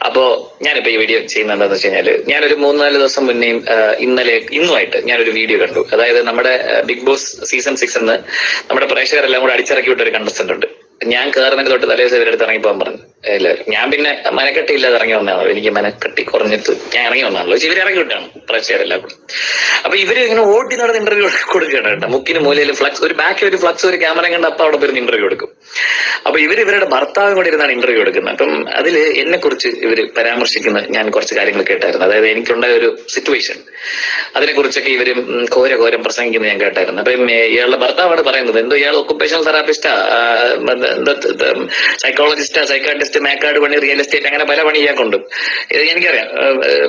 അപ്പോ ഞാനിപ്പോ ഈ വീഡിയോ ചെയ്യുന്നത് എന്താണെന്ന് വെച്ച് കഴിഞ്ഞാല് ഞാനൊരു 3-4 ദിവസം മുന്നേയും ഇന്നുമായിട്ട് ഞാനൊരു വീഡിയോ കണ്ടു. അതായത് നമ്മുടെ ബിഗ് ബോസ് സീസൺ 6 നമ്മുടെ പ്രേക്ഷകരെല്ലാം കൂടെ അടിച്ചിറക്കി വിട്ട ഒരു കണ്ടസ്റ്റന്റ് ഉണ്ട്. ഞാൻ കയറുന്നതിന് തൊട്ട് തലേദിവസം ഇവരെടുത്ത് ഇറങ്ങിപ്പോകാൻ പറഞ്ഞു എല്ലാവരും. ഞാൻ പിന്നെ മനക്കെട്ടി ഇല്ലാതെ ഇറങ്ങി വന്നതാണല്ലോ, എനിക്ക് മനക്കെട്ടി കുറഞ്ഞിട്ട് ഞാൻ ഇറങ്ങി വന്നാണല്ലോ. ഇവര് ഇറങ്ങി വിട്ടാണ് പ്രേക്ഷകരെല്ലാം കൂടെ. അപ്പൊ ഇവര് ഇങ്ങനെ ഓടി നടന്ന് ഇന്റർവ്യൂ കൊടുക്കുകയാണ് കേട്ടോ. മുക്കിന് മൂലയിൽ ഫ്ലക്സ്, ഒരു ബാക്കിൽ ഒരു ഫ്ലക്സ്, ഒരു ക്യാമറ കണ്ട് അപ്പൊ അവിടെ വരുന്ന ഇന്റർവ്യൂ കൊടുക്കും. അപ്പൊ ഇവരുടെ ഭർത്താവും കൂടെ ഇരുന്നാണ് ഇന്റർവ്യൂ എടുക്കുന്നത്. അപ്പം അതില് എന്നെ കുറിച്ച് ഇവര് പരാമർശിക്കുന്ന ഞാൻ കുറച്ച് കാര്യങ്ങൾ കേട്ടായിരുന്നു. അതായത് എനിക്കുണ്ടായ ഒരു സിറ്റുവേഷൻ, അതിനെ കുറിച്ചൊക്കെ ഇവര് ഘോരം പ്രസംഗിക്കുന്നത് ഞാൻ കേട്ടായിരുന്നു. അപ്പം ഇയാളുടെ ഭർത്താവാണ് പറയുന്നത്, എന്തോ ഇയാൾ ഒക്കുപേഷണൽ തെറാപ്പിസ്റ്റാ, സൈക്കോളജിസ്റ്റാ, സൈക്കാട്രിസ്റ്റ്, മേക്കാട് പണി, റിയൽ എസ്റ്റേറ്റ്, അങ്ങനെ പല പണി ഇയാൾക്കുണ്ട്. ഇത് എനിക്കറിയാം.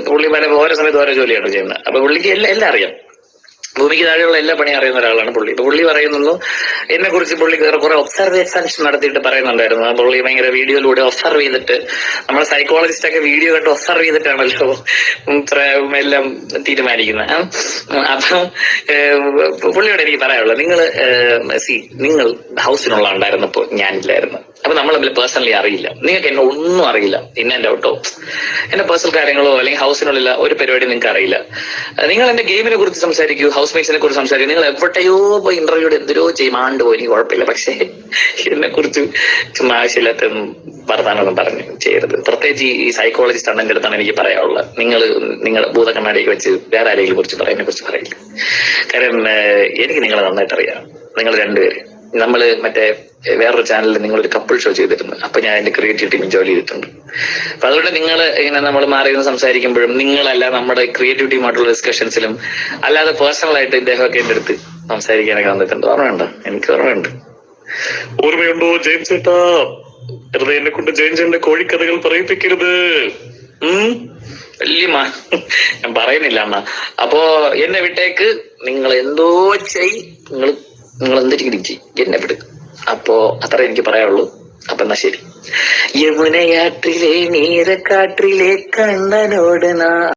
പുള്ളി ഓരോ സമയത്ത് ഓരോ ജോലിയാണ് ചെയ്യുന്നത്. അപ്പൊ പുള്ളിക്ക് എല്ലാം അറിയാം. ഭൂമിക്ക് താഴെയുള്ള എല്ലാ പണിയും അറിയുന്ന ഒരാളാണ് പുള്ളി. ഇപ്പൊ പുള്ളി പറയുന്നു എന്നെ കുറിച്ച് പുള്ളി കുറെ ഒബ്സർവേഷൻസ് നടത്തിയിട്ട് പറയുന്നുണ്ടായിരുന്നു. പുള്ളി ഭയങ്കര വീഡിയോയിലൂടെ ഒബ്സർവ് ചെയ്തിട്ട്, നമ്മളെ സൈക്കോളജിസ്റ്റ് ഒക്കെ വീഡിയോ കണ്ട് ഒബ്സർവ് ചെയ്തിട്ടാണല്ലോ എല്ലാം തീരുമാനിക്കുന്നത്. അപ്പം പുള്ളിയോട് എനിക്ക് പറയാനുള്ളത്, നിങ്ങൾ ഹൗസിനുള്ള ഉണ്ടായിരുന്നപ്പോ ഞാനില്ലായിരുന്നു. അപ്പൊ നമ്മൾ തമ്മിൽ പേഴ്സണലി അറിയില്ല. നിങ്ങൾക്ക് എന്നെ ഒന്നും അറിയില്ല. എന്നെ ഔട്ടോ എന്റെ പേഴ്സണൽ കാര്യങ്ങളോ അല്ലെങ്കിൽ ഹൗസിനുള്ള ഒരു പരിപാടി നിങ്ങൾക്ക് അറിയില്ല. നിങ്ങൾ എന്റെ ഗെയിമിനെ കുറിച്ച് സംസാരിക്കൂ, ഹൗസ് മേറ്റ്സിനെ കുറിച്ച് സംസാരിക്കൂ. നിങ്ങൾ എവിടെയോ പോയി ഇന്റർവ്യൂടെ എന്തിനോ ചെയ്യമാണ്ട് പോയി, കുഴപ്പമില്ല. പക്ഷേ എന്നെ കുറിച്ച് ചുമ്മാ ആവശ്യമില്ലാത്ത വർത്താനൊന്നും പറഞ്ഞു ചെയ്യരുത്. പ്രത്യേകിച്ച് ഈ സൈക്കോളജിസ്റ്റ് അണ്ണന്റെ അടുത്താണ് എനിക്ക് പറയാനുള്ളത്. നിങ്ങൾ ഭൂതക്കണ്ണാടിയൊക്കെ വെച്ച് വേറെ ആരെങ്കിലും കുറിച്ച് പറയുന്നതിനെ കുറിച്ച് പറയില്ല. കാരണം എനിക്ക് നിങ്ങളെ നന്നായിട്ട് അറിയാം. നിങ്ങൾ രണ്ടുപേര് നമ്മള് മറ്റേ വേറൊരു ചാനലിൽ നിങ്ങളൊരു കപ്പിൾ ഷോ ചെയ്തിരുന്നു. അപ്പൊ ഞാൻ അതിന്റെ ക്രിയേറ്റീവ് ടീമിൽ ജോലി ചെയ്തിട്ടുണ്ട്. അപ്പൊ അതുകൊണ്ട് നിങ്ങൾ ഇങ്ങനെ നമ്മൾ മാറി നിന്ന് സംസാരിക്കുമ്പോഴും നിങ്ങളല്ല നമ്മുടെ ക്രിയേറ്റീവ് ടീമായിട്ടുള്ള ഡിസ്കഷൻസിലും അല്ലാതെ പേഴ്സണൽ ആയിട്ട് ഇദ്ദേഹമൊക്കെ എന്റെ അടുത്ത് സംസാരിക്കാനൊക്കെ വന്നിട്ടുണ്ട്. ഓർമ്മയുണ്ടോ? എനിക്ക് ഓർമ്മയുണ്ട്. ഓർമ്മയുണ്ടോ ജെയിംസ് ചേട്ടാ? വെറുതെ എന്നെ കൊണ്ട് ജെയിംസിന്റെ കോഴിക്കഥകൾ പറയിപ്പിക്കരുത്. വലിയ ഞാൻ പറയുന്നില്ല അണ്ണ. അപ്പോ എന്നെ വിട്ടേക്ക്. നിങ്ങൾ എന്തോ നിങ്ങൾ എന്തെങ്കിലും ചെയ്യും, എന്നെ വിടും. അപ്പോ അത്ര എനിക്ക് പറയാനുള്ളൂ. അപ്പൊ എന്നാ ശരി. യമുനയാற்றிലെ നീരക്കാട്ടിലെ കണ്ണനോട്